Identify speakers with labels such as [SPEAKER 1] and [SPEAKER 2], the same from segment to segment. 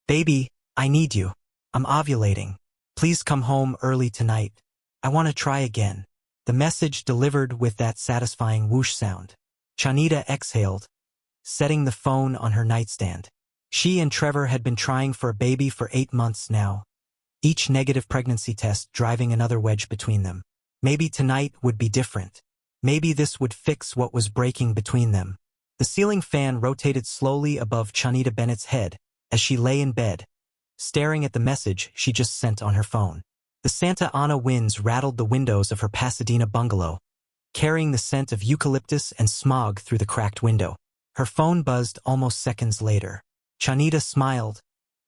[SPEAKER 1] Baby, I need you. I'm ovulating. Please come home early tonight. I want to try again. The message delivered with that satisfying whoosh sound. Chanita exhaled, setting the phone on her nightstand. She and Trevor had been trying for a baby for 8 months now, each negative pregnancy test driving another wedge between them. Maybe tonight would be different. Maybe this would fix what was breaking between them. The ceiling fan rotated slowly above Chanita Bennett's head as she lay in bed, staring at the message she just sent on her phone. The Santa Ana winds rattled the windows of her Pasadena bungalow, carrying the scent of eucalyptus and smog through the cracked window. Her phone buzzed almost seconds later. Chanita smiled,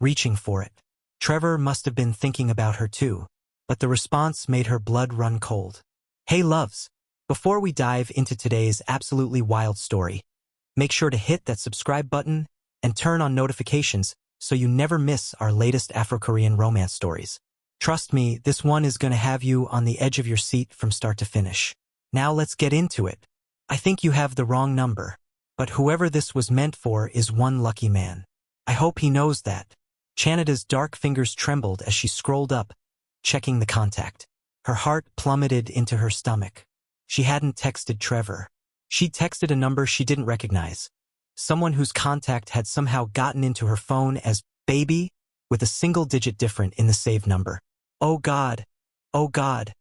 [SPEAKER 1] reaching for it. Trevor must have been thinking about her too, but the response made her blood run cold. Hey loves, before we dive into today's absolutely wild story, make sure to hit that subscribe button and turn on notifications so you never miss our latest Afro-Korean romance stories. Trust me, this one is going to have you on the edge of your seat from start to finish. Now let's get into it. I think you have the wrong number, but whoever this was meant for is one lucky man. I hope he knows that. Chanita's dark fingers trembled as she scrolled up, checking the contact. Her heart plummeted into her stomach. She hadn't texted Trevor. She'd texted a number she didn't recognize. Someone whose contact had somehow gotten into her phone as baby, with a single digit different in the saved number. Oh God, oh God,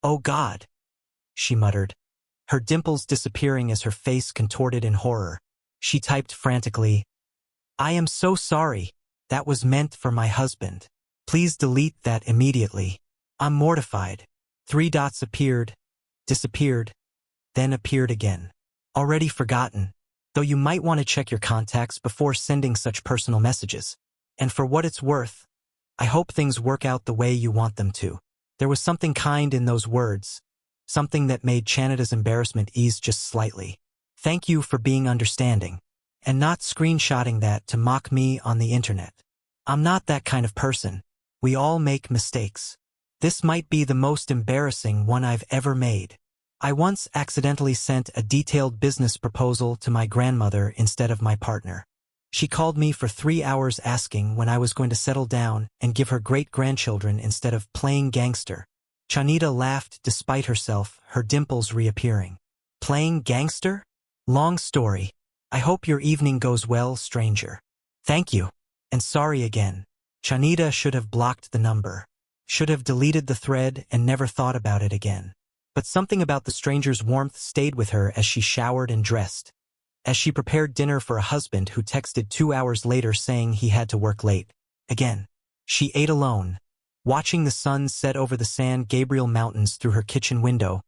[SPEAKER 1] oh God, she muttered, her dimples disappearing as her face contorted in horror. She typed frantically, I am so sorry. That was meant for my husband. Please delete that immediately. I'm mortified. 3 dots appeared, disappeared, then appeared again. Already forgotten, though you might want to check your contacts before sending such personal messages. And for what it's worth, I hope things work out the way you want them to. There was something kind in those words, something that made Chanita's embarrassment ease just slightly. Thank you for being understanding, and not screenshotting that to mock me on the internet. I'm not that kind of person. We all make mistakes. This might be the most embarrassing one I've ever made. I once accidentally sent a detailed business proposal to my grandmother instead of my partner. She called me for 3 hours asking when I was going to settle down and give her great-grandchildren instead of playing gangster. Chanita laughed despite herself, her dimples reappearing. Playing gangster? Long story. I hope your evening goes well, stranger. Thank you. And sorry again. Chanita should have blocked the number. Should have deleted the thread and never thought about it again. But something about the stranger's warmth stayed with her as she showered and dressed. As she prepared dinner for a husband who texted 2 hours later saying he had to work late. Again. She ate alone, watching the sun set over the San Gabriel Mountains through her kitchen window,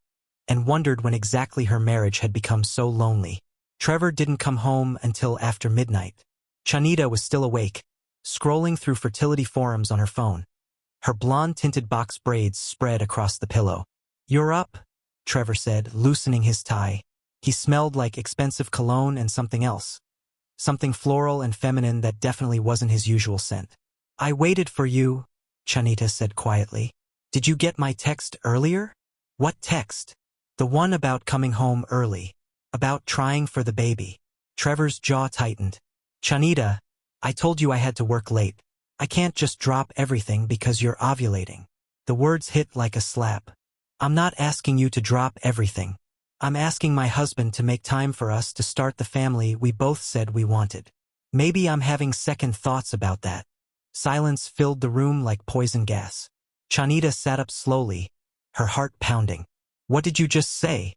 [SPEAKER 1] and wondered when exactly her marriage had become so lonely. Trevor didn't come home until after midnight. Chanita was still awake, scrolling through fertility forums on her phone. Her blonde-tinted box braids spread across the pillow. You're up, Trevor said, loosening his tie. He smelled like expensive cologne and something else. Something floral and feminine that definitely wasn't his usual scent. I waited for you, Chanita said quietly. Did you get my text earlier? What text? The one about coming home early. About trying for the baby. Trevor's jaw tightened. Chanita, I told you I had to work late. I can't just drop everything because you're ovulating. The words hit like a slap. I'm not asking you to drop everything. I'm asking my husband to make time for us to start the family we both said we wanted. Maybe I'm having second thoughts about that. Silence filled the room like poison gas. Chanita sat up slowly, her heart pounding. What did you just say?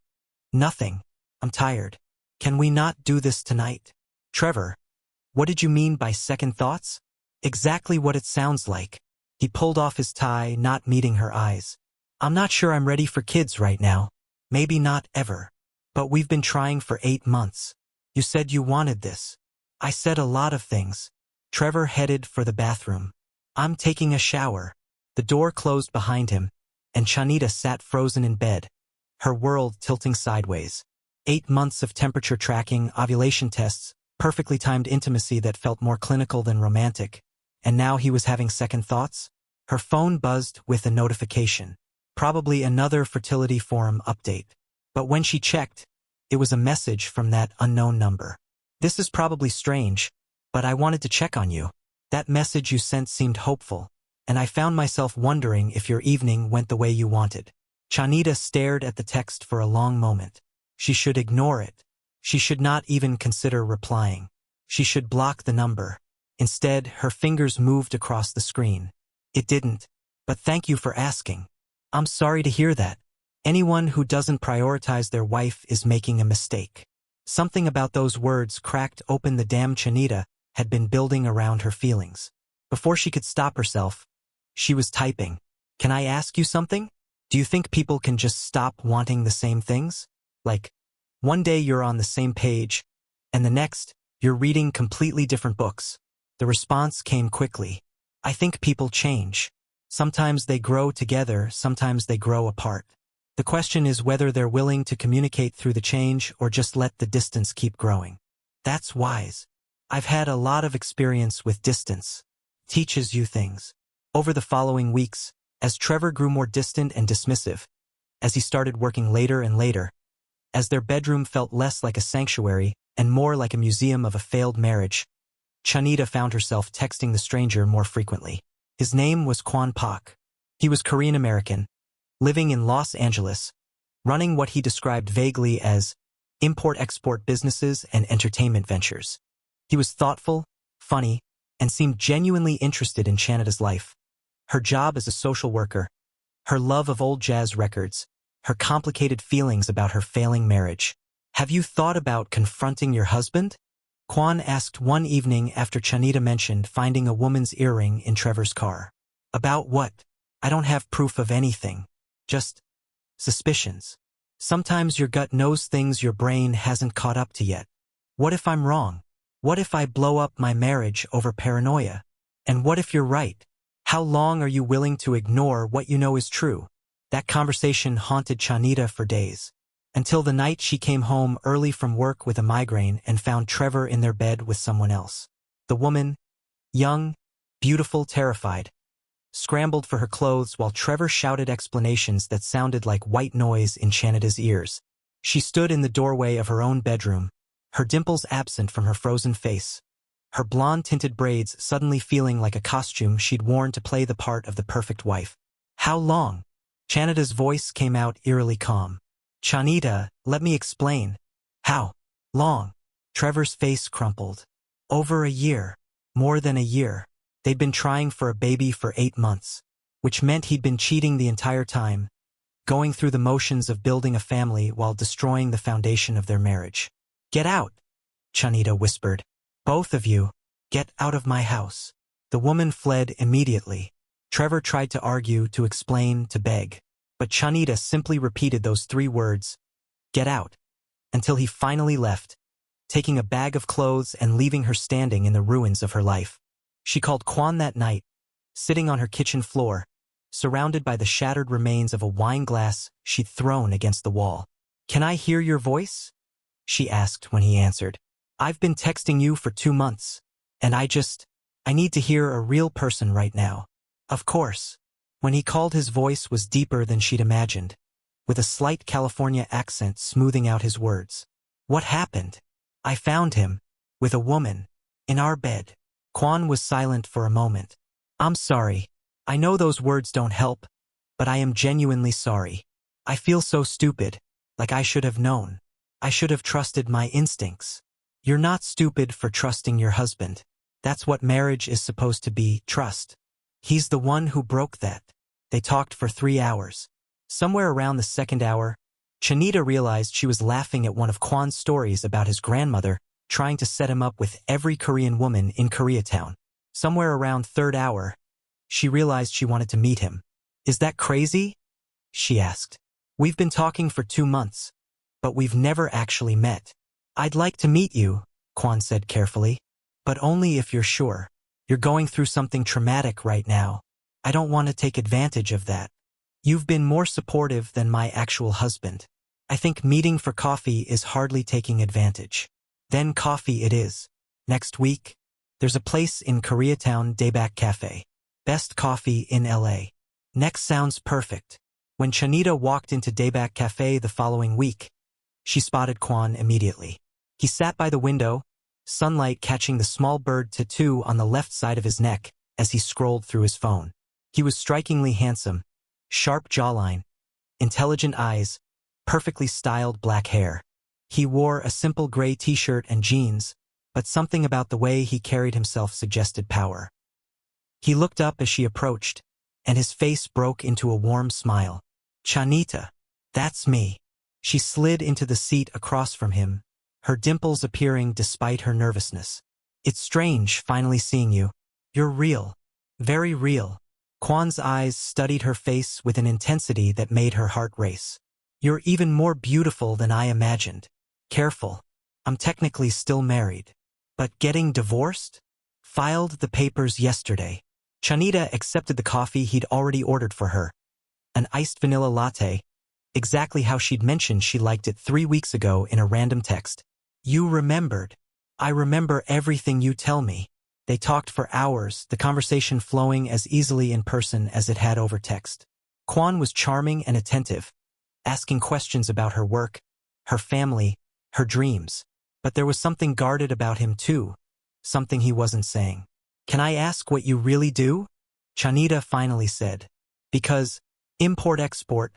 [SPEAKER 1] Nothing. I'm tired. Can we not do this tonight? Trevor, what did you mean by second thoughts? Exactly what it sounds like. He pulled off his tie, not meeting her eyes. I'm not sure I'm ready for kids right now. Maybe not ever. But we've been trying for 8 months. You said you wanted this. I said a lot of things. Trevor headed for the bathroom. I'm taking a shower. The door closed behind him, and Chanita sat frozen in bed, her world tilting sideways. 8 months of temperature tracking, ovulation tests, perfectly timed intimacy that felt more clinical than romantic. And now he was having second thoughts? Her phone buzzed with a notification. Probably another fertility forum update. But when she checked, it was a message from that unknown number. This is probably strange, but I wanted to check on you. That message you sent seemed hopeful, and I found myself wondering if your evening went the way you wanted. Chanita stared at the text for a long moment. She should ignore it. She should not even consider replying. She should block the number. Instead, her fingers moved across the screen. It didn't. But thank you for asking. I'm sorry to hear that. Anyone who doesn't prioritize their wife is making a mistake. Something about those words cracked open the dam Chanita had been building around her feelings. Before she could stop herself, she was typing. Can I ask you something? Do you think people can just stop wanting the same things? Like, one day you're on the same page, and the next, you're reading completely different books. The response came quickly. I think people change. Sometimes they grow together, sometimes they grow apart. The question is whether they're willing to communicate through the change or just let the distance keep growing. That's wise. I've had a lot of experience with distance. Teaches you things. Over the following weeks, as Trevor grew more distant and dismissive, as he started working later and later, as their bedroom felt less like a sanctuary and more like a museum of a failed marriage, Chanita found herself texting the stranger more frequently. His name was Kwan Pak. He was Korean-American, living in Los Angeles, running what he described vaguely as import-export businesses and entertainment ventures. He was thoughtful, funny, and seemed genuinely interested in Chanita's life. Her job as a social worker, her love of old jazz records, her complicated feelings about her failing marriage. Have you thought about confronting your husband? Kwan asked one evening after Chanita mentioned finding a woman's earring in Trevor's car. About what? I don't have proof of anything. Just suspicions. Sometimes your gut knows things your brain hasn't caught up to yet. What if I'm wrong? What if I blow up my marriage over paranoia? And what if you're right? How long are you willing to ignore what you know is true? That conversation haunted Chanita for days. Until the night she came home early from work with a migraine and found Trevor in their bed with someone else. The woman, young, beautiful, terrified, scrambled for her clothes while Trevor shouted explanations that sounded like white noise in Chanita's ears. She stood in the doorway of her own bedroom, her dimples absent from her frozen face, her blonde-tinted braids suddenly feeling like a costume she'd worn to play the part of the perfect wife. How long? Chanita's voice came out eerily calm. Chanita, let me explain. How long? Trevor's face crumpled. Over a year. More than a year. They'd been trying for a baby for 8 months, which meant he'd been cheating the entire time, going through the motions of building a family while destroying the foundation of their marriage. Get out, Chanita whispered. Both of you, get out of my house. The woman fled immediately. Trevor tried to argue, to explain, to beg. But Chanita simply repeated those 3 words, get out, until he finally left, taking a bag of clothes and leaving her standing in the ruins of her life. She called Kwan that night, sitting on her kitchen floor, surrounded by the shattered remains of a wine glass she'd thrown against the wall. Can I hear your voice? She asked when he answered. I've been texting you for 2 months, and I need to hear a real person right now. Of course. When he called, his voice was deeper than she'd imagined, with a slight California accent smoothing out his words. What happened? I found him, with a woman, in our bed. Kwan was silent for a moment. I'm sorry. I know those words don't help, but I am genuinely sorry. I feel so stupid, like I should have known. I should have trusted my instincts. You're not stupid for trusting your husband. That's what marriage is supposed to be, trust. He's the one who broke that. They talked for 3 hours. Somewhere around the 2nd hour, Chanita realized she was laughing at one of Kwan's stories about his grandmother trying to set him up with every Korean woman in Koreatown. Somewhere around 3rd hour, she realized she wanted to meet him. Is that crazy? She asked. We've been talking for 2 months, but we've never actually met. I'd like to meet you, Kwan said carefully, but only if you're sure. You're going through something traumatic right now. I don't want to take advantage of that. You've been more supportive than my actual husband. I think meeting for coffee is hardly taking advantage. Then coffee it is. Next week, there's a place in Koreatown, Daebak Cafe. Best coffee in LA. Next sounds perfect. When Chanita walked into Daebak Cafe the following week, she spotted Kwan immediately. He sat by the window, sunlight catching the small bird tattoo on the left side of his neck as he scrolled through his phone. He was strikingly handsome, sharp jawline, intelligent eyes, perfectly styled black hair. He wore a simple gray t-shirt and jeans, but something about the way he carried himself suggested power. He looked up as she approached, and his face broke into a warm smile. "Chanita, that's me." She slid into the seat across from him, her dimples appearing despite her nervousness. "It's strange finally seeing you. You're real. Very real." Kwan's eyes studied her face with an intensity that made her heart race. "You're even more beautiful than I imagined." "Careful. I'm technically still married. But getting divorced?" "Filed the papers yesterday." Chanita accepted the coffee he'd already ordered for her. An iced vanilla latte, exactly how she'd mentioned she liked it 3 weeks ago in a random text. "You remembered." "I remember everything you tell me." They talked for hours, the conversation flowing as easily in person as it had over text. Kwan was charming and attentive, asking questions about her work, her family, her dreams. But there was something guarded about him too, something he wasn't saying. "Can I ask what you really do?" Chanita finally said. "Because import-export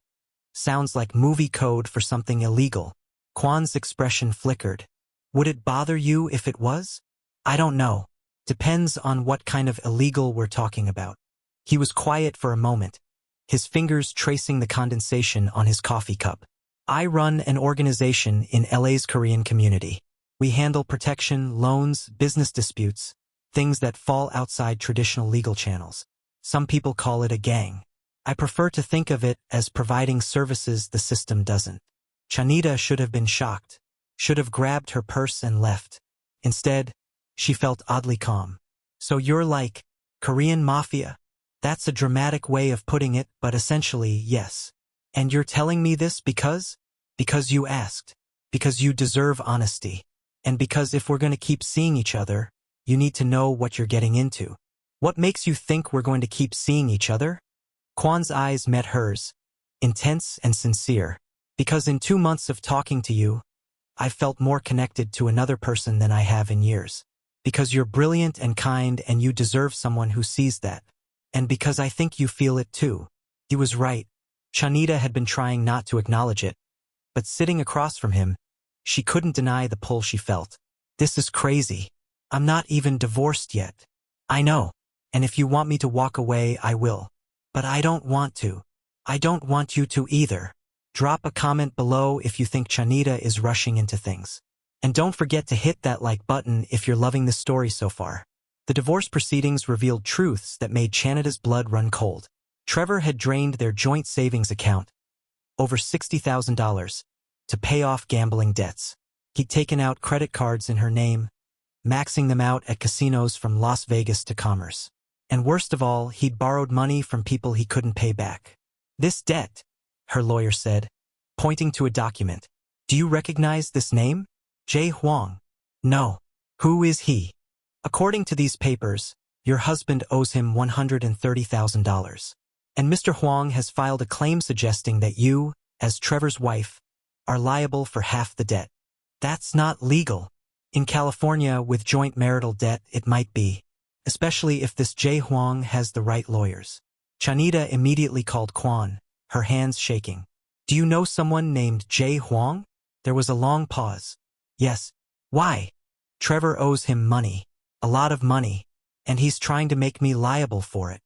[SPEAKER 1] sounds like movie code for something illegal." Kwan's expression flickered. "Would it bother you if it was?" "I don't know. Depends on what kind of illegal we're talking about." He was quiet for a moment, his fingers tracing the condensation on his coffee cup. "I run an organization in LA's Korean community. We handle protection, loans, business disputes, things that fall outside traditional legal channels. Some people call it a gang. I prefer to think of it as providing services the system doesn't." Chanita should have been shocked, should have grabbed her purse and left. Instead, she felt oddly calm. "So you're like Korean Mafia?" "That's a dramatic way of putting it, but essentially, yes." "And you're telling me this because?" "Because you asked. Because you deserve honesty. And because if we're going to keep seeing each other, you need to know what you're getting into." "What makes you think we're going to keep seeing each other?" Kwan's eyes met hers, intense and sincere. "Because in 2 months of talking to you, I've felt more connected to another person than I have in years. Because you're brilliant and kind and you deserve someone who sees that. And because I think you feel it too." He was right. Chanita had been trying not to acknowledge it, but sitting across from him, she couldn't deny the pull she felt. "This is crazy. I'm not even divorced yet." "I know. And if you want me to walk away, I will. But I don't want to. I don't want you to either." Drop a comment below if you think Chanita is rushing into things. And don't forget to hit that like button if you're loving this story so far. The divorce proceedings revealed truths that made Chanita's blood run cold. Trevor had drained their joint savings account, over $60,000, to pay off gambling debts. He'd taken out credit cards in her name, maxing them out at casinos from Las Vegas to Commerce. And worst of all, he'd borrowed money from people he couldn't pay back. "This debt," her lawyer said, pointing to a document. "Do you recognize this name? Jae Hwang." "No." "Who is he?" "According to these papers, your husband owes him $130,000. And Mr. Hwang has filed a claim suggesting that you, as Trevor's wife, are liable for half the debt." "That's not legal." "In California, with joint marital debt, it might be, especially if this Jae Hwang has the right lawyers." Chanita immediately called Kwan, her hands shaking. "Do you know someone named Jae Hwang?" There was a long pause. "Yes." "Why?" "Trevor owes him money. A lot of money. And he's trying to make me liable for it.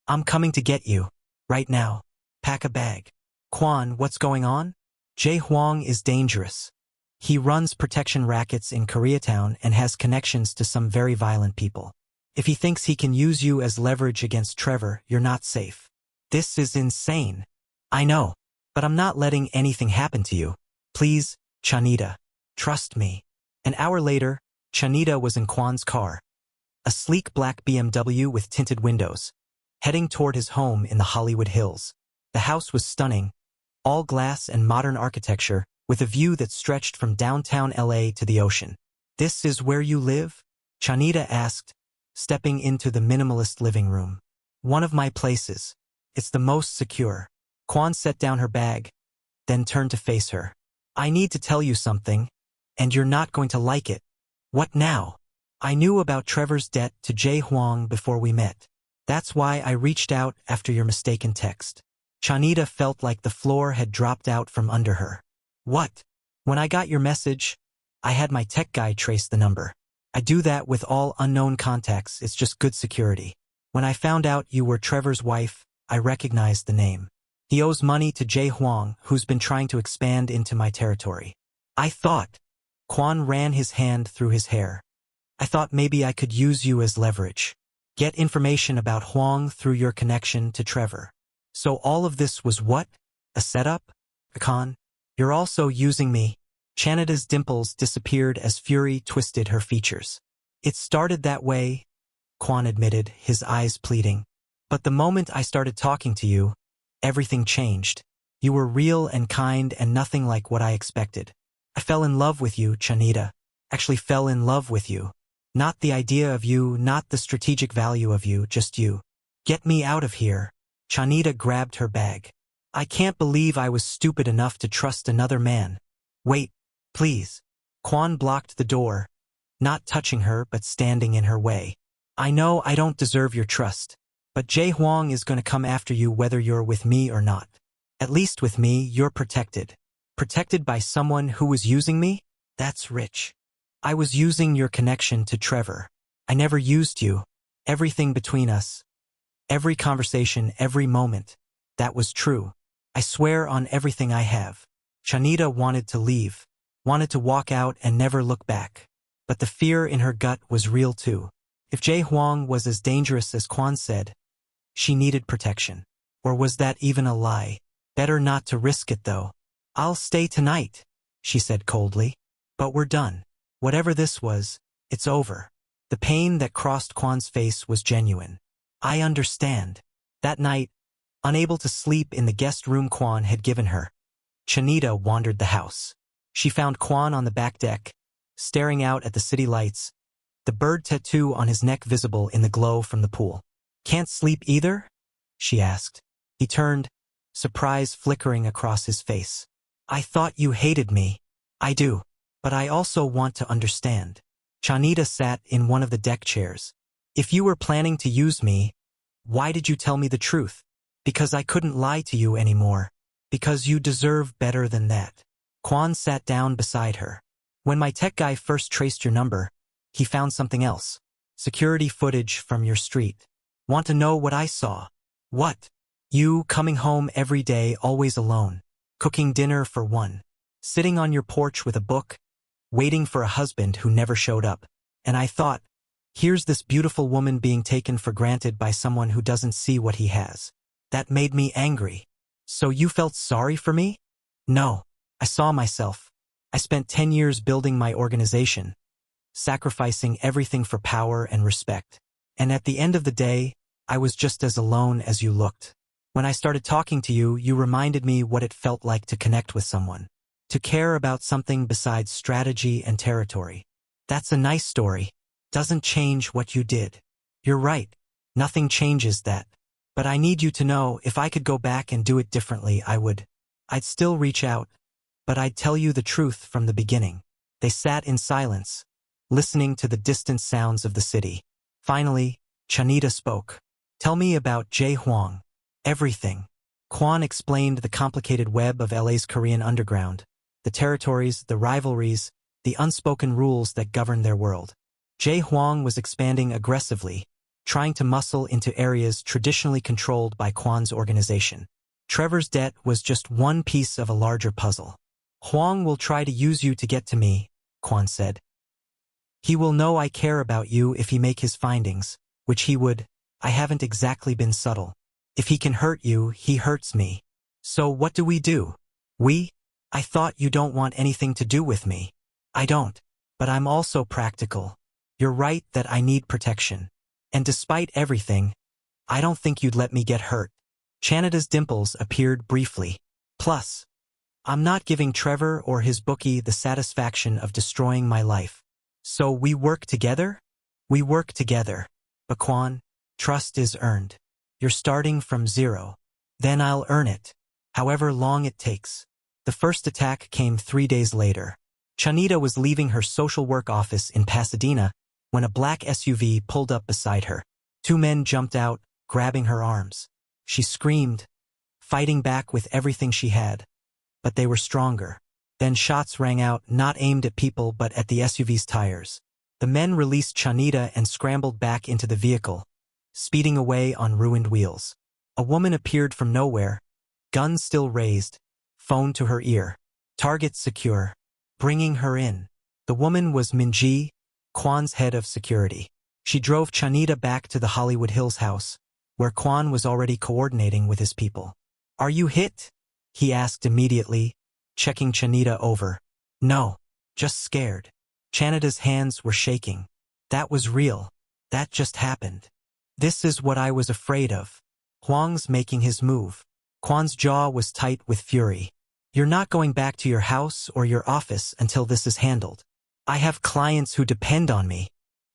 [SPEAKER 1] I'm coming to get you. Right now. Pack a bag." "Kwan, what's going on?" "Jae Hwang is dangerous. He runs protection rackets in Koreatown and has connections to some very violent people. If he thinks he can use you as leverage against Trevor, you're not safe." "This is insane." "I know. But I'm not letting anything happen to you. Please, Chanita. Trust me." An hour later, Chanita was in Kwan's car, a sleek black BMW with tinted windows, heading toward his home in the Hollywood Hills. The house was stunning, all glass and modern architecture, with a view that stretched from downtown LA to the ocean. "This is where you live?" Chanita asked, stepping into the minimalist living room. "One of my places. It's the most secure." Kwan set down her bag, then turned to face her. "I need to tell you something, and you're not going to like it." What now? I knew about Trevor's debt to Jae Hwang before we met. That's why I reached out after your mistaken text. Chanita felt like the floor had dropped out from under her. What? When I got your message, I had my tech guy trace the number. I do that with all unknown contacts, it's just good security. When I found out you were Trevor's wife, I recognized the name. He owes money to Jae Hwang, who's been trying to expand into my territory. I thought. Kwan ran his hand through his hair. I thought maybe I could use you as leverage. Get information about Hwang through your connection to Trevor. So all of this was what? A setup? A con? You're also using me. Chanita's dimples disappeared as fury twisted her features. It started that way, Kwan admitted, his eyes pleading. But the moment I started talking to you, everything changed. You were real and kind and nothing like what I expected. I fell in love with you, Chanita. Actually fell in love with you. Not the idea of you, not the strategic value of you, just you. Get me out of here. Chanita grabbed her bag. I can't believe I was stupid enough to trust another man. Wait, please. Kwan blocked the door, not touching her but standing in her way. I know I don't deserve your trust, but Jae Hwang is going to come after you whether you're with me or not. At least with me, you're protected. Protected by someone who was using me? That's rich. I was using your connection to Trevor. I never used you. Everything between us. Every conversation, every moment. That was true. I swear on everything I have. Chanita wanted to leave. Wanted to walk out and never look back. But the fear in her gut was real too. If Jae Hwang was as dangerous as Kwan said, she needed protection. Or was that even a lie? Better not to risk it though. I'll stay tonight, she said coldly. But we're done. Whatever this was, it's over. The pain that crossed Kwan's face was genuine. I understand. That night, unable to sleep in the guest room Kwan had given her, Chanita wandered the house. She found Kwan on the back deck, staring out at the city lights, the bird tattoo on his neck visible in the glow from the pool. Can't sleep either? She asked. He turned, surprise flickering across his face. I thought you hated me. I do. But I also want to understand. Chanita sat in one of the deck chairs. If you were planning to use me, why did you tell me the truth? Because I couldn't lie to you anymore. Because you deserve better than that. Kwan sat down beside her. When my tech guy first traced your number, he found something else. Security footage from your street. Want to know what I saw? What? You coming home every day, always alone. Cooking dinner for one. Sitting on your porch with a book, waiting for a husband who never showed up. And I thought, here's this beautiful woman being taken for granted by someone who doesn't see what he has. That made me angry. So you felt sorry for me? No. I saw myself. I spent 10 years building my organization, sacrificing everything for power and respect. And at the end of the day, I was just as alone as you looked. When I started talking to you, you reminded me what it felt like to connect with someone. To care about something besides strategy and territory. That's a nice story. Doesn't change what you did. You're right. Nothing changes that. But I need you to know if I could go back and do it differently, I would. I'd still reach out. But I'd tell you the truth from the beginning. They sat in silence, listening to the distant sounds of the city. Finally, Chanita spoke. Tell me about Jae Hwang. Everything. Kwan explained the complicated web of LA's Korean underground. The territories, the rivalries, the unspoken rules that govern their world. Jae Hwang was expanding aggressively, trying to muscle into areas traditionally controlled by Kwan's organization. Trevor's debt was just one piece of a larger puzzle. Hwang will try to use you to get to me, Kwan said. He will know I care about you if he make his findings, which he would. I haven't exactly been subtle. If he can hurt you, he hurts me. So what do? We? I thought you don't want anything to do with me. I don't. But I'm also practical. You're right that I need protection. And despite everything, I don't think you'd let me get hurt. Chanita's dimples appeared briefly. Plus, I'm not giving Trevor or his bookie the satisfaction of destroying my life. So we work together? We work together. But Kwan, trust is earned. You're starting from zero. Then I'll earn it. However long it takes. The first attack came 3 days later. Chanita was leaving her social work office in Pasadena when a black SUV pulled up beside her. Two men jumped out, grabbing her arms. She screamed, fighting back with everything she had. But they were stronger. Then shots rang out, not aimed at people but at the SUV's tires. The men released Chanita and scrambled back into the vehicle, speeding away on ruined wheels. A woman appeared from nowhere, gun still raised, phone to her ear. Target secure. Bringing her in. The woman was Minji, Kwan's head of security. She drove Chanita back to the Hollywood Hills house, where Kwan was already coordinating with his people. "Are you hit?" he asked immediately, checking Chanita over. "No, just scared." Chanita's hands were shaking. "That was real. That just happened. This is what I was afraid of." Hwang's making his move. Kwan's jaw was tight with fury. "You're not going back to your house or your office until this is handled. I have clients who depend on me,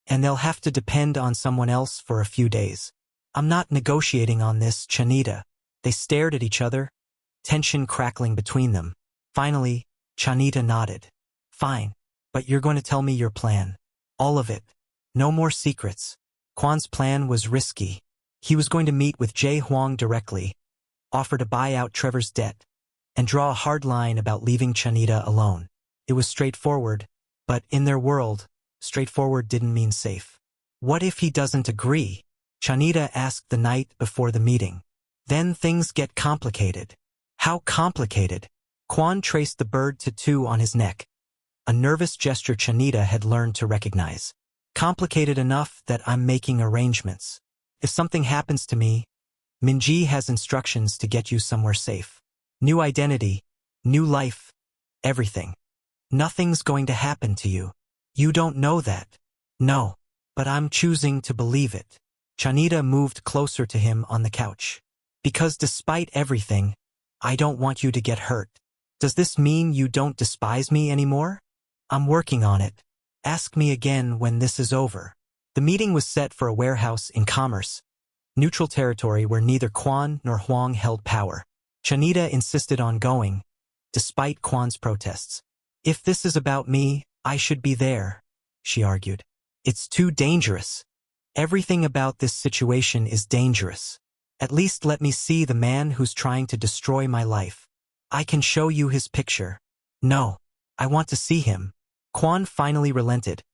[SPEAKER 1] and they'll have to depend on someone else for a few days. I'm not negotiating on this, Chanita." They stared at each other, tension crackling between them. Finally, Chanita nodded. "Fine, but you're going to tell me your plan. All of it. No more secrets." Kwan's plan was risky. He was going to meet with Jae Hwang directly, offer to buy out Trevor's debt, and draw a hard line about leaving Chanita alone. It was straightforward, but in their world, straightforward didn't mean safe. "What if he doesn't agree?" Chanita asked the night before the meeting. "Then things get complicated." "How complicated?" Kwan traced the bird tattoo on his neck, a nervous gesture Chanita had learned to recognize. "Complicated enough that I'm making arrangements. If something happens to me, Minji has instructions to get you somewhere safe. New identity, new life, everything. Nothing's going to happen to you. You don't know that." "No, but I'm choosing to believe it." Chanita moved closer to him on the couch. "Because despite everything, I don't want you to get hurt." "Does this mean you don't despise me anymore?" "I'm working on it. Ask me again when this is over." The meeting was set for a warehouse in Commerce, neutral territory where neither Kwan nor Hwang held power. Chanita insisted on going, despite Kwan's protests. "If this is about me, I should be there," she argued. "It's too dangerous. Everything about this situation is dangerous. At least let me see the man who's trying to destroy my life. I can show you his picture." "No, I want to see him." Kwan finally relented,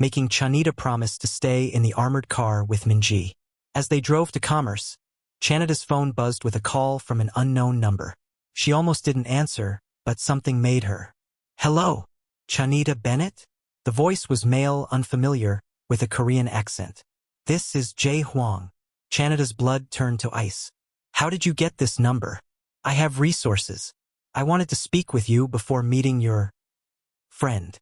[SPEAKER 1] making Chanita promise to stay in the armored car with Minji. As they drove to Commerce, Chanita's phone buzzed with a call from an unknown number. She almost didn't answer, but something made her. "Hello, Chanita Bennett?" The voice was male, unfamiliar, with a Korean accent. "This is Jae Hwang." Chanita's blood turned to ice. "How did you get this number?" "I have resources. I wanted to speak with you before meeting your friend."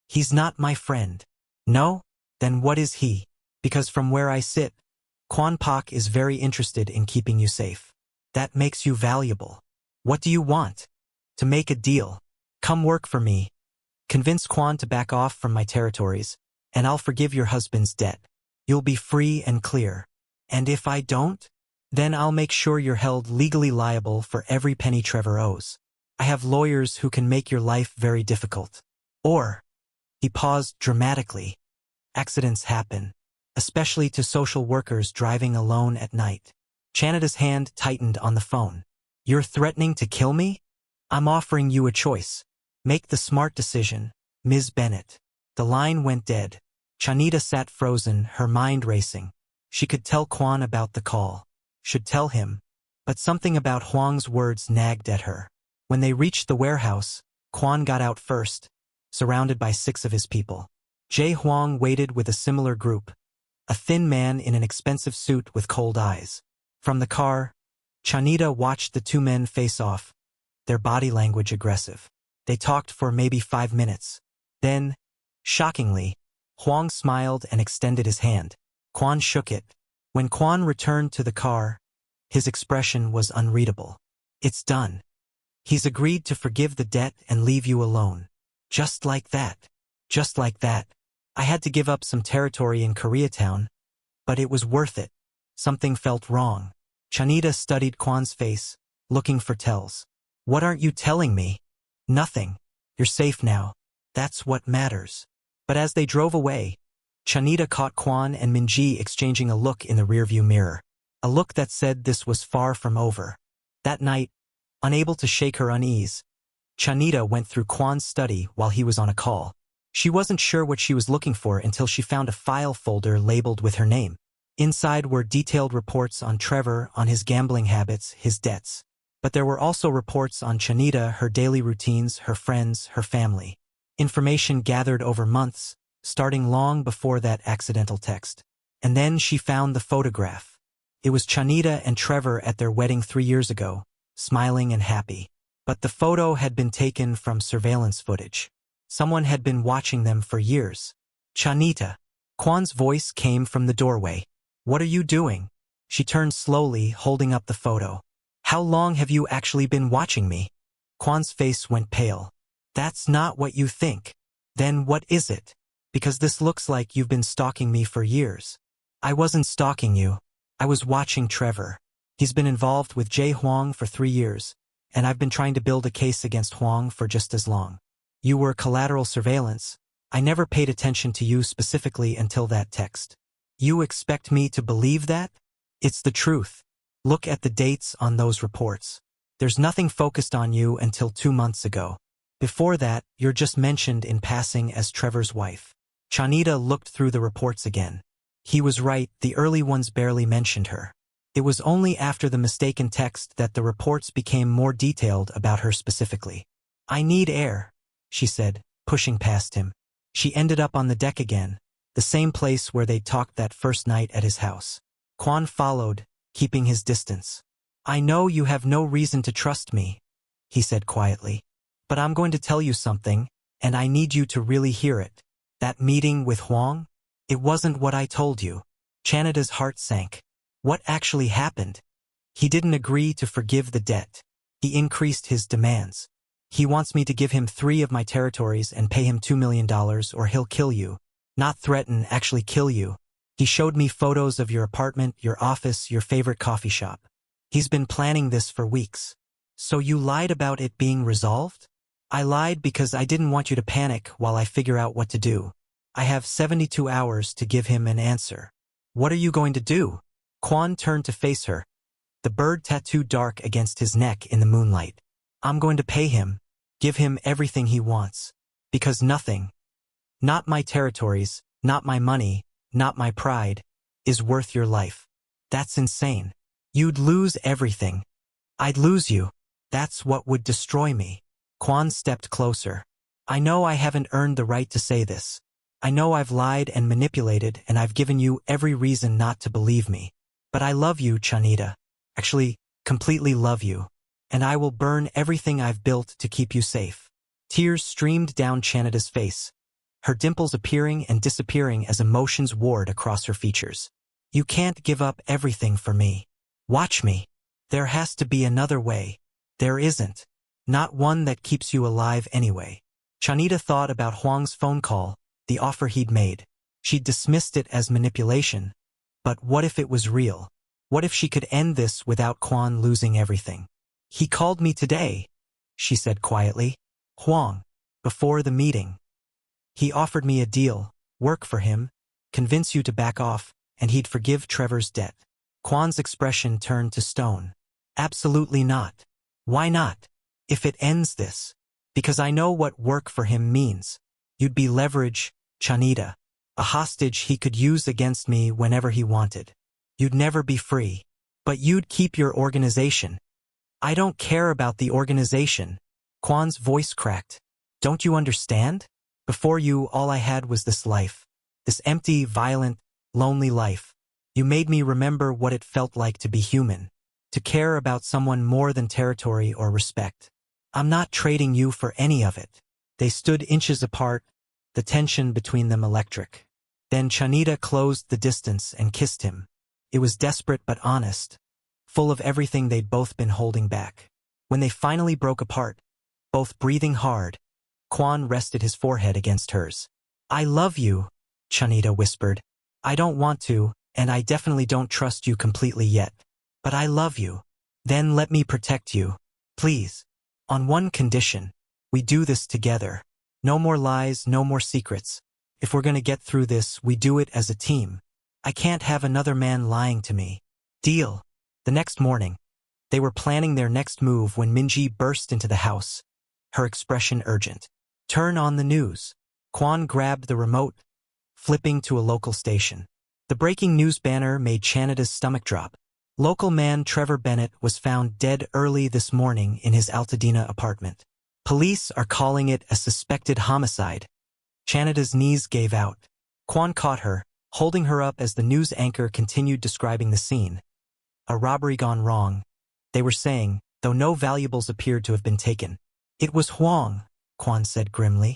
[SPEAKER 1] "He's not my friend." "No? Then what is he?" "Because from where I sit, Kwan Pak is very interested in keeping you safe. That makes you valuable." "What do you want?" "To make a deal. Come work for me. Convince Kwan to back off from my territories, and I'll forgive your husband's debt. You'll be free and clear. And if I don't, then I'll make sure you're held legally liable for every penny Trevor owes. I have lawyers who can make your life very difficult. Or," he paused dramatically, "accidents happen, especially to social workers driving alone at night." Chanita's hand tightened on the phone. "You're threatening to kill me?" "I'm offering you a choice. Make the smart decision, Ms. Bennett." The line went dead. Chanita sat frozen, her mind racing. She could tell Kwan about the call. Should tell him. But something about Hwang's words nagged at her. When they reached the warehouse, Kwan got out first, surrounded by 6 of his people. Jae Hwang waited with a similar group, a thin man in an expensive suit with cold eyes. From the car, Chanita watched the 2 men face off, their body language aggressive. They talked for maybe 5 minutes. Then, shockingly, Hwang smiled and extended his hand. Kwan shook it. When Kwan returned to the car, his expression was unreadable. "It's done. He's agreed to forgive the debt and leave you alone. Just like that. Just like that. I had to give up some territory in Koreatown, but it was worth it. Something felt wrong." Chanita studied Kwan's face, looking for tells. "What aren't you telling me?" "Nothing. You're safe now. That's what matters. But as they drove away, Chanita caught Kwan and Minji exchanging a look in the rearview mirror. A look that said this was far from over. That night, unable to shake her unease, Chanita went through Kwan's study while he was on a call. She wasn't sure what she was looking for until she found a file folder labeled with her name. Inside were detailed reports on Trevor, on his gambling habits, his debts. But there were also reports on Chanita, her daily routines, her friends, her family. Information gathered over months, starting long before that accidental text. And then she found the photograph. It was Chanita and Trevor at their wedding 3 years ago, smiling and happy. But the photo had been taken from surveillance footage. Someone had been watching them for years. Chanita. Kwan's voice came from the doorway. What are you doing? She turned slowly, holding up the photo. How long have you actually been watching me? Kwan's face went pale. That's not what you think. Then what is it? Because this looks like you've been stalking me for years. I wasn't stalking you. I was watching Trevor. He's been involved with Jae Hwang for 3 years, and I've been trying to build a case against Hwang for just as long. You were collateral surveillance. I never paid attention to you specifically until that text. You expect me to believe that? It's the truth. Look at the dates on those reports. There's nothing focused on you until 2 months ago. Before that, you're just mentioned in passing as Trevor's wife. Chanita looked through the reports again. He was right, the early ones barely mentioned her. It was only after the mistaken text that the reports became more detailed about her specifically. I need air, she said, pushing past him. She ended up on the deck again, the same place where they'd talked that first night at his house. Kwan followed, keeping his distance. I know you have no reason to trust me, he said quietly. But I'm going to tell you something, and I need you to really hear it. That meeting with Hwang? It wasn't what I told you. Chanita's heart sank. What actually happened? He didn't agree to forgive the debt. He increased his demands. He wants me to give him 3 of my territories and pay him $2 million or he'll kill you. Not threaten, actually kill you. He showed me photos of your apartment, your office, your favorite coffee shop. He's been planning this for weeks. So you lied about it being resolved? I lied because I didn't want you to panic while I figure out what to do. I have 72 hours to give him an answer. What are you going to do? Kwan turned to face her, the bird tattoo dark against his neck in the moonlight. I'm going to pay him, give him everything he wants. Because nothing, not my territories, not my money, not my pride, is worth your life. That's insane. You'd lose everything. I'd lose you. That's what would destroy me. Kwan stepped closer. I know I haven't earned the right to say this. I know I've lied and manipulated and I've given you every reason not to believe me. But I love you, Chanita. Actually, completely love you. And I will burn everything I've built to keep you safe. Tears streamed down Chanita's face, her dimples appearing and disappearing as emotions warred across her features. You can't give up everything for me. Watch me. There has to be another way. There isn't. Not one that keeps you alive anyway. Chanita thought about Hwang's phone call, the offer he'd made. She'd dismissed it as manipulation. But what if it was real? What if she could end this without Kwan losing everything? He called me today, she said quietly. Hwang, before the meeting. He offered me a deal, work for him, convince you to back off, and he'd forgive Trevor's debt. Kwan's expression turned to stone. Absolutely not. Why not? If it ends this. Because I know what work for him means. You'd be leverage, Chanita. A hostage he could use against me whenever he wanted. You'd never be free. But you'd keep your organization. I don't care about the organization. Kwan's voice cracked. Don't you understand? Before you, all I had was this life. This empty, violent, lonely life. You made me remember what it felt like to be human. To care about someone more than territory or respect. I'm not trading you for any of it. They stood inches apart, the tension between them electric. Then Chanita closed the distance and kissed him. It was desperate but honest, full of everything they'd both been holding back. When they finally broke apart, both breathing hard, Kwan rested his forehead against hers. I love you, Chanita whispered. I don't want to, and I definitely don't trust you completely yet. But I love you. Then let me protect you. Please. On one condition. We do this together. No more lies, no more secrets. If we're gonna get through this, we do it as a team. I can't have another man lying to me. Deal. The next morning, they were planning their next move when Minji burst into the house, her expression urgent. Turn on the news. Kwan grabbed the remote, flipping to a local station. The breaking news banner made Chanita's stomach drop. Local man Trevor Bennett was found dead early this morning in his Altadena apartment. Police are calling it a suspected homicide. Chanita's knees gave out. Kwan caught her, holding her up as the news anchor continued describing the scene. A robbery gone wrong, they were saying, though no valuables appeared to have been taken. It was Huang, Kwan said grimly.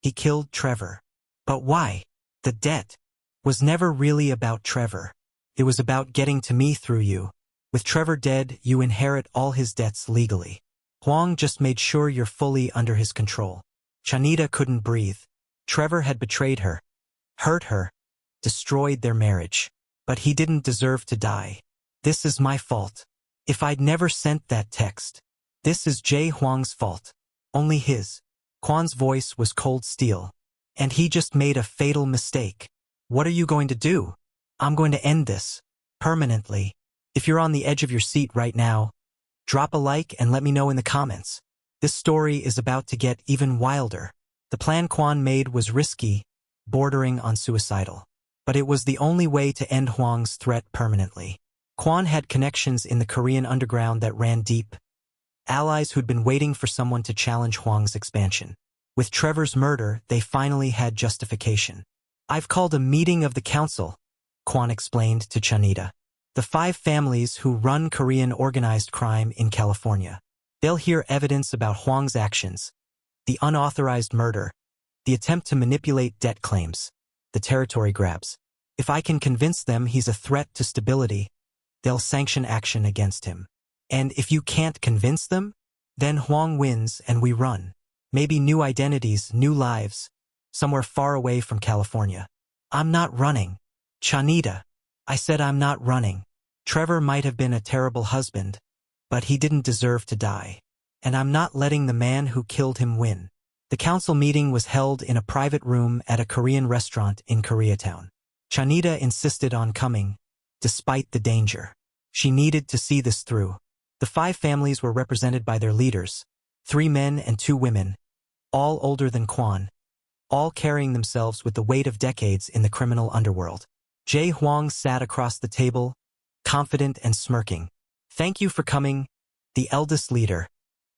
[SPEAKER 1] He killed Trevor. But why? The debt was never really about Trevor. It was about getting to me through you. With Trevor dead, you inherit all his debts legally. Huang just made sure you're fully under his control. Chanita couldn't breathe. Trevor had betrayed her, hurt her, destroyed their marriage. But he didn't deserve to die. This is my fault. If I'd never sent that text. This is Jay Huang's fault. Only his. Kwan's voice was cold steel. And he just made a fatal mistake. What are you going to do? I'm going to end this. Permanently. If you're on the edge of your seat right now, drop a like and let me know in the comments. This story is about to get even wilder. The plan Kwan made was risky, bordering on suicidal. But it was the only way to end Huang's threat permanently. Kwan had connections in the Korean underground that ran deep. Allies who'd been waiting for someone to challenge Huang's expansion. With Trevor's murder, they finally had justification. I've called a meeting of the council, Kwan explained to Chanita. The 5 families who run Korean organized crime in California. They'll hear evidence about Huang's actions, the unauthorized murder, the attempt to manipulate debt claims, the territory grabs. If I can convince them he's a threat to stability, they'll sanction action against him. And if you can't convince them, then Huang wins and we run. Maybe new identities, new lives, somewhere far away from California. I'm not running. Chanita. I said I'm not running. Trevor might have been a terrible husband, but he didn't deserve to die. And I'm not letting the man who killed him win. The council meeting was held in a private room at a Korean restaurant in Koreatown. Chanita insisted on coming, despite the danger. She needed to see this through. The 5 families were represented by their leaders, 3 men and 2 women, all older than Kwan, all carrying themselves with the weight of decades in the criminal underworld. Jay Huang sat across the table, confident and smirking. Thank you for coming, the eldest leader,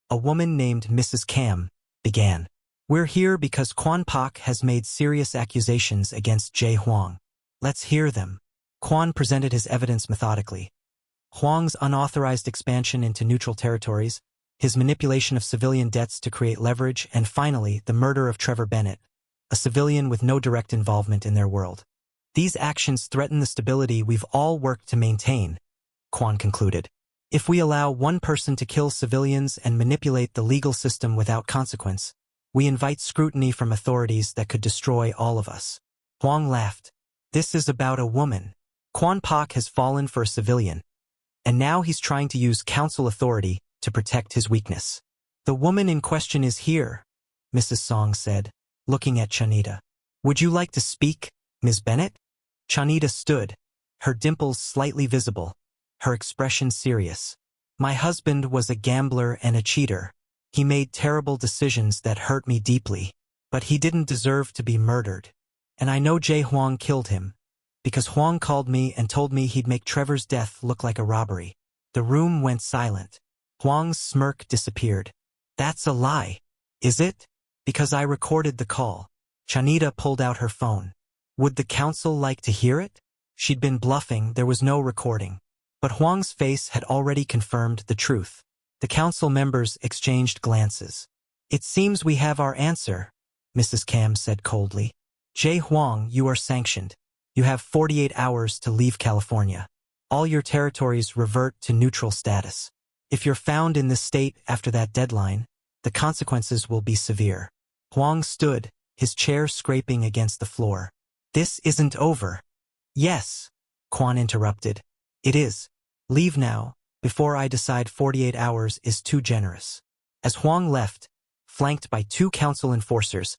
[SPEAKER 1] a woman named Mrs. Kam, began. We're here because Kwan Pak has made serious accusations against Jay Huang. Let's hear them. Kwan presented his evidence methodically. Huang's unauthorized expansion into neutral territories, his manipulation of civilian debts to create leverage, and finally, the murder of Trevor Bennett, a civilian with no direct involvement in their world. These actions threaten the stability we've all worked to maintain, Kwan concluded. If we allow one person to kill civilians and manipulate the legal system without consequence, we invite scrutiny from authorities that could destroy all of us. Huang laughed. This is about a woman. Kwan Pak has fallen for a civilian, and now he's trying to use council authority to protect his weakness. The woman in question is here, Mrs. Song said, looking at Chanita. Would you like to speak, Ms. Bennett? Chanita stood, her dimples slightly visible, her expression serious. My husband was a gambler and a cheater. He made terrible decisions that hurt me deeply, but he didn't deserve to be murdered. And I know Jay Huang killed him, because Huang called me and told me he'd make Trevor's death look like a robbery. The room went silent. Huang's smirk disappeared. That's a lie. Is it? Because I recorded the call. Chanita pulled out her phone. Would the council like to hear it? She'd been bluffing, there was no recording. But Huang's face had already confirmed the truth. The council members exchanged glances. It seems we have our answer, Mrs. Kam said coldly. Jay Huang, you are sanctioned. You have 48 hours to leave California. All your territories revert to neutral status. If you're found in this state after that deadline, the consequences will be severe. Huang stood, his chair scraping against the floor. This isn't over. Yes, Kwan interrupted. It is. Leave now, before I decide 48 hours is too generous. As Huang left, flanked by 2 council enforcers,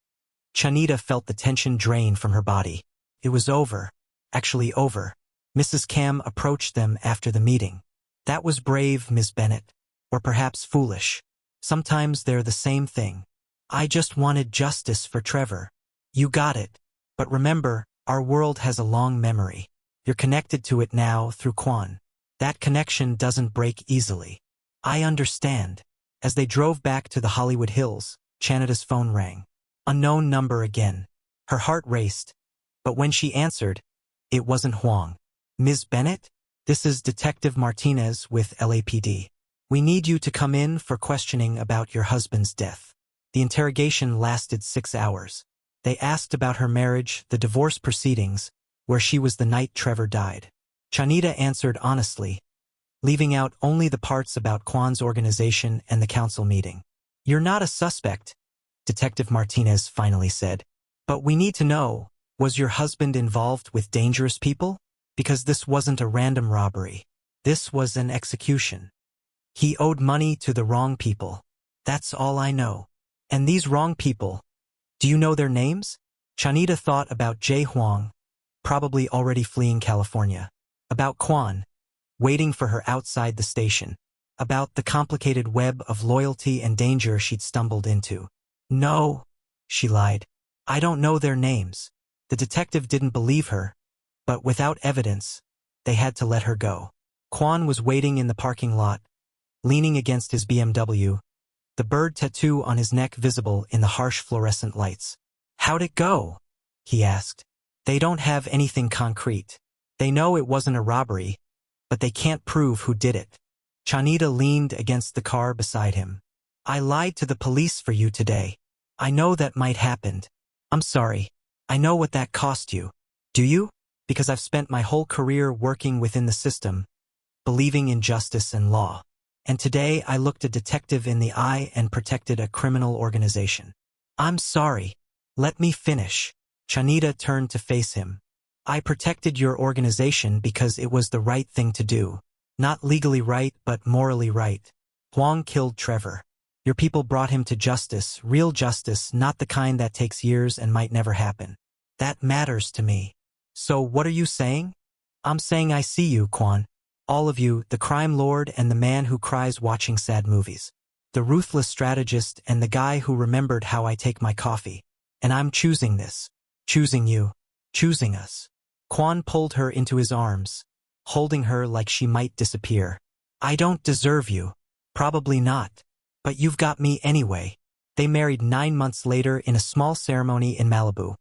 [SPEAKER 1] Chanita felt the tension drain from her body. It was over. Actually over. Mrs. Kam approached them after the meeting. That was brave, Ms. Bennett. Or perhaps foolish. Sometimes they're the same thing. I just wanted justice for Trevor. You got it. But remember, our world has a long memory. You're connected to it now through Kwan. That connection doesn't break easily. I understand. As they drove back to the Hollywood Hills, Chanita's phone rang. Unknown number again. Her heart raced. But when she answered, it wasn't Huang. Ms. Bennett? This is Detective Martinez with LAPD. We need you to come in for questioning about your husband's death. The interrogation lasted 6 hours. They asked about her marriage, the divorce proceedings, where she was the night Trevor died. Chanita answered honestly, leaving out only the parts about Kwan's organization and the council meeting. You're not a suspect, Detective Martinez finally said. But we need to know, was your husband involved with dangerous people? Because this wasn't a random robbery. This was an execution. He owed money to the wrong people. That's all I know. And these wrong people, do you know their names? Chanita thought about Jay Huang, probably already fleeing California. About Kwan, waiting for her outside the station. About the complicated web of loyalty and danger she'd stumbled into. No, she lied. I don't know their names. The detective didn't believe her, but without evidence, they had to let her go. Kwan was waiting in the parking lot, leaning against his BMW, the bird tattoo on his neck visible in the harsh fluorescent lights. How'd it go? He asked. They don't have anything concrete. They know it wasn't a robbery, but they can't prove who did it. Chanita leaned against the car beside him. I lied to the police for you today. I know that might happen. I'm sorry. I know what that cost you. Do you? Because I've spent my whole career working within the system, believing in justice and law. And today I looked a detective in the eye and protected a criminal organization. I'm sorry. Let me finish. Chanita turned to face him. I protected your organization because it was the right thing to do. Not legally right, but morally right. Huang killed Trevor. Your people brought him to justice, real justice, not the kind that takes years and might never happen. That matters to me. So what are you saying? I'm saying I see you, Kwan. All of you, the crime lord and the man who cries watching sad movies. The ruthless strategist and the guy who remembered how I take my coffee. And I'm choosing this. Choosing you. Choosing us. Kwan pulled her into his arms, holding her like she might disappear. I don't deserve you. Probably not. But you've got me anyway. They married 9 months later in a small ceremony in Malibu,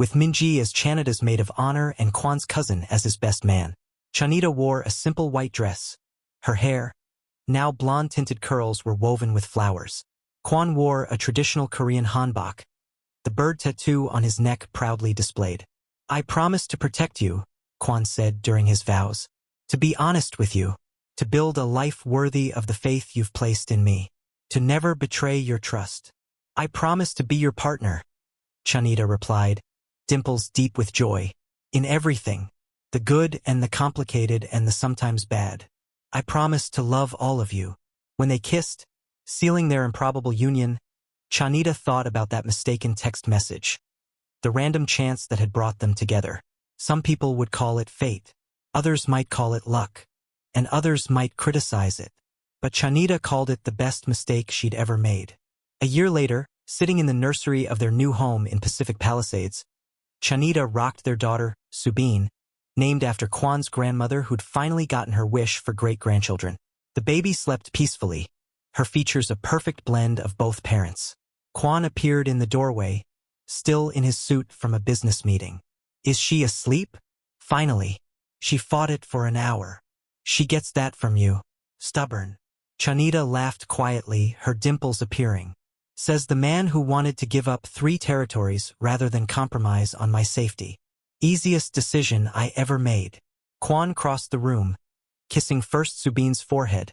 [SPEAKER 1] with Minji as Chanita's maid of honor and Kwan's cousin as his best man. Chanita wore a simple white dress. Her hair, now blonde-tinted curls, were woven with flowers. Kwan wore a traditional Korean hanbok, the bird tattoo on his neck proudly displayed. I promise to protect you, Kwan said during his vows. To be honest with you. To build a life worthy of the faith you've placed in me. To never betray your trust. I promise to be your partner, Chanita replied, dimples deep with joy. In everything. The good and the complicated and the sometimes bad. I promise to love all of you. When they kissed, sealing their improbable union, Chanita thought about that mistaken text message. The random chance that had brought them together. Some people would call it fate. Others might call it luck. And others might criticize it. But Chanita called it the best mistake she'd ever made. A year later, sitting in the nursery of their new home in Pacific Palisades, Chanita rocked their daughter, Subin, named after Kwan's grandmother who'd finally gotten her wish for great-grandchildren. The baby slept peacefully, her features a perfect blend of both parents. Kwan appeared in the doorway, still in his suit from a business meeting. Is she asleep? Finally. She fought it for an hour. She gets that from you. Stubborn. Chanita laughed quietly, her dimples appearing. Says the man who wanted to give up 3 territories rather than compromise on my safety. Easiest decision I ever made. Kwan crossed the room, kissing first Subin's forehead,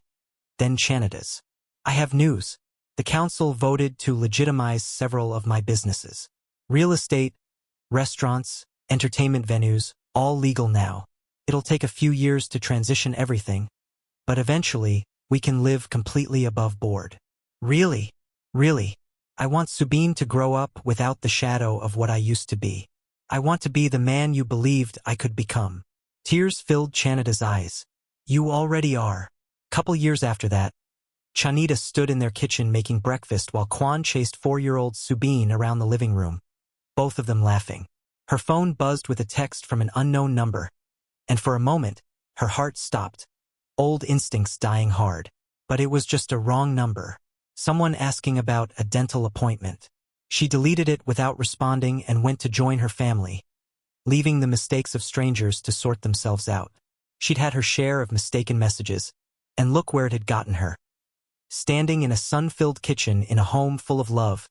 [SPEAKER 1] then Chanita's. I have news. The council voted to legitimize several of my businesses. Real estate, restaurants, entertainment venues, all legal now. It'll take a few years to transition everything, but eventually, we can live completely above board. Really? Really? I want Subin to grow up without the shadow of what I used to be. I want to be the man you believed I could become. Tears filled Chanita's eyes. You already are. Couple years after that, Chanita stood in their kitchen making breakfast while Kwan chased 4-year-old Subin around the living room, both of them laughing. Her phone buzzed with a text from an unknown number, and for a moment, her heart stopped, old instincts dying hard. But it was just a wrong number. Someone asking about a dental appointment. She deleted it without responding and went to join her family, leaving the mistakes of strangers to sort themselves out. She'd had her share of mistaken messages, and look where it had gotten her. Standing in a sun-filled kitchen in a home full of love,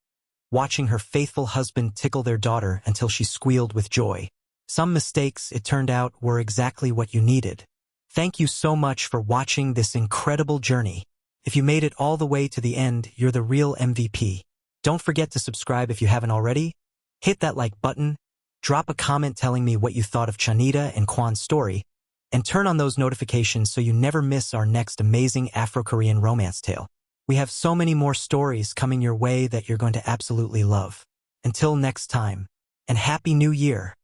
[SPEAKER 1] watching her faithful husband tickle their daughter until she squealed with joy. Some mistakes, it turned out, were exactly what you needed. Thank you so much for watching this incredible journey. If you made it all the way to the end, you're the real MVP. Don't forget to subscribe if you haven't already. Hit that like button, drop a comment telling me what you thought of Chanita and Kwan's story, and turn on those notifications so you never miss our next amazing Afro-Korean romance tale. We have so many more stories coming your way that you're going to absolutely love. Until next time, and Happy New Year!